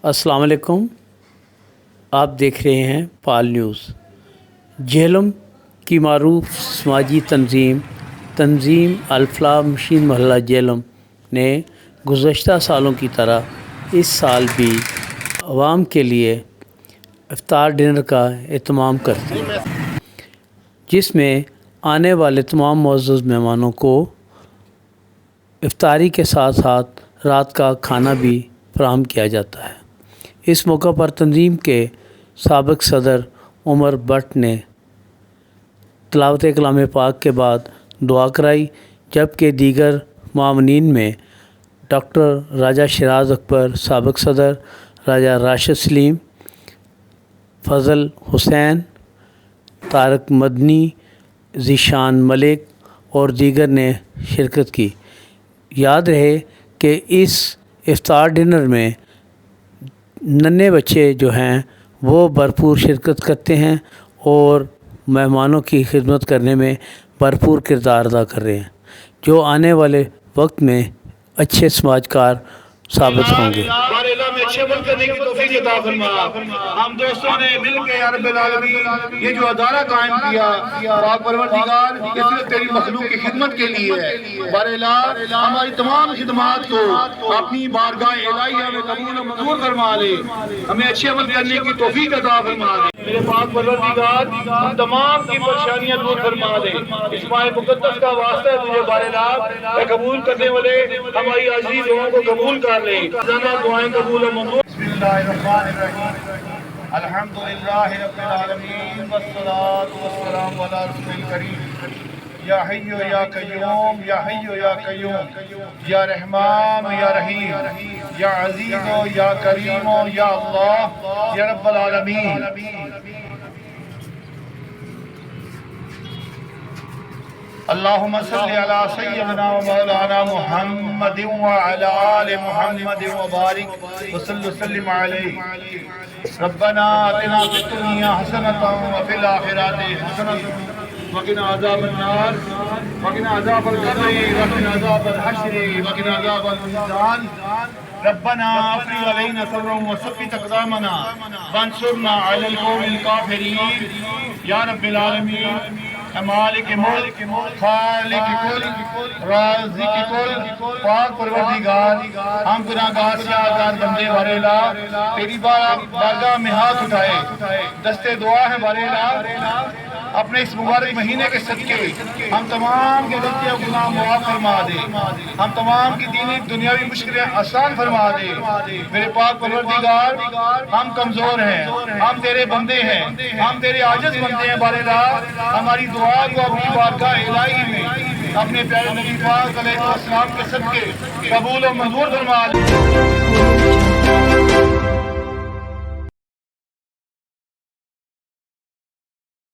अस्सलाम वालेकुम। आप देख रहे हैं पाल न्यूज़। जेहलम की मारूफ समाजी तंजीम अल-फलाह मशीन मोहल्ला जेहलम ने गुज़श्ता सालों की तरह इस साल भी आवाम के लिए इफ्तार डिनर का एहतमाम करती है, जिसमें आने वाले तमाम मुअज़्ज़ज़ मेहमानों को इफ्तारी के साथ साथ रात का खाना भी फराहम किया जाता है। इस मौका पर तंजीम के साबिक़ सदर उमर भट्ट ने तिलावत कलाम पाक के बाद दुआ कराई, जबकि दीगर मामनीन में डॉक्टर राजा शिराज अकबर, साबिक़ सदर राजा राशिद सलीम, फ़ज़ल हुसैन, तारक मदनी, ज़ीशान मलिक और दीगर ने शिरकत की। याद रहे कि इस इफ्तार डिनर में नन्हे बच्चे जो हैं वो भरपूर शिरकत करते हैं और मेहमानों की खिदमत करने में भरपूर किरदार अदा कर रहे हैं, जो आने वाले वक्त में अच्छे समाजकार साबित होंगे। में अच्छे अमल करने की तौफीक अता फरमा। हम दोस्तों ने मिलकर या रब्बुल आलमीन ये जो अदारा कायम किया, पाक परवरदिगार ये सिर्फ तेरी मखलूक की खिदमत के लिए है। बारेला हमारी तमाम खिदमत को अपनी बारगाह इलाहिया में कबूल और मंजूर फरमा ले, हमें अच्छे अमल करने की तौफीक अता फरमा दे। मेरे पाक परवरदिगार हम तमाम की परेशानियां दूर फरमा दे। इस माह मुक़द्दस का वास्ता है तुझे बारेला, कबूल करने वाले हमारी आज़िज़ दुआओं को कबूल कर ले, दुआएं कबूल और मंजूर। बिस्मिल्लाहिर्रहमानिर्रहीम, अल्हम्दुलिल्लाहि रब्बिल आलमीन, वस्सलातु वस्सलामु अला रसूलिल करीम। या हय्यु या कय्यूम, या हय्यु या कय्यूम, या रहमान या रहीम, या अज़ीज़ या करीम, या अल्लाह या रब्बल आलमीन। अल्लाहुम्मा सल्लि अला सय्यिदिना व मौलाना मुहम्मदिन व अला आलि मुहम्मदिन व बारिक व सल्लिम अलैहि। रब्बना आतिना फिद दुनिया हसनतन व फिल आखिरति हसनतन व क़िना अज़ाबन नार व क़िना अज़ाबल क़ब्रि व क़िना अज़ाबल हश्रि व क़िना अज़ाबल मीज़ान। रब्बना अफ़रिग़ अलैना सब्रन व सब्बित अक़दामना वंसुरना अलल क़ौमिल काफ़िरीन। या रब्बिल आलमीन, मालिक मुल्क, खालिक कुल, राज़िक कुल, पाक परवरदिगार हम गुनाहगार से आज़ाद बंदे बारेला तेरी बारगाह में हाथ उठाए दस्ते दुआ है बारेला, अपने इस मुबारक महीने के सदके हम तमाम के गलतियाँ गुनाह मुआफ़ फरमा दे, हम तमाम की दीनी दुनियावी मुश्किलें आसान फरमा दे। मेरे पाक परवरदिगार हम कमज़ोर हैं, हम तेरे बंदे हैं, हम तेरे आजिज़ बंदे हैं बारेला, हमारी दुआ को अपनी बारगाह इलाही में अपने प्यारे नबी पाक अलैहिस्सलाम के सदके कबूल और मंजूर फरमा ले।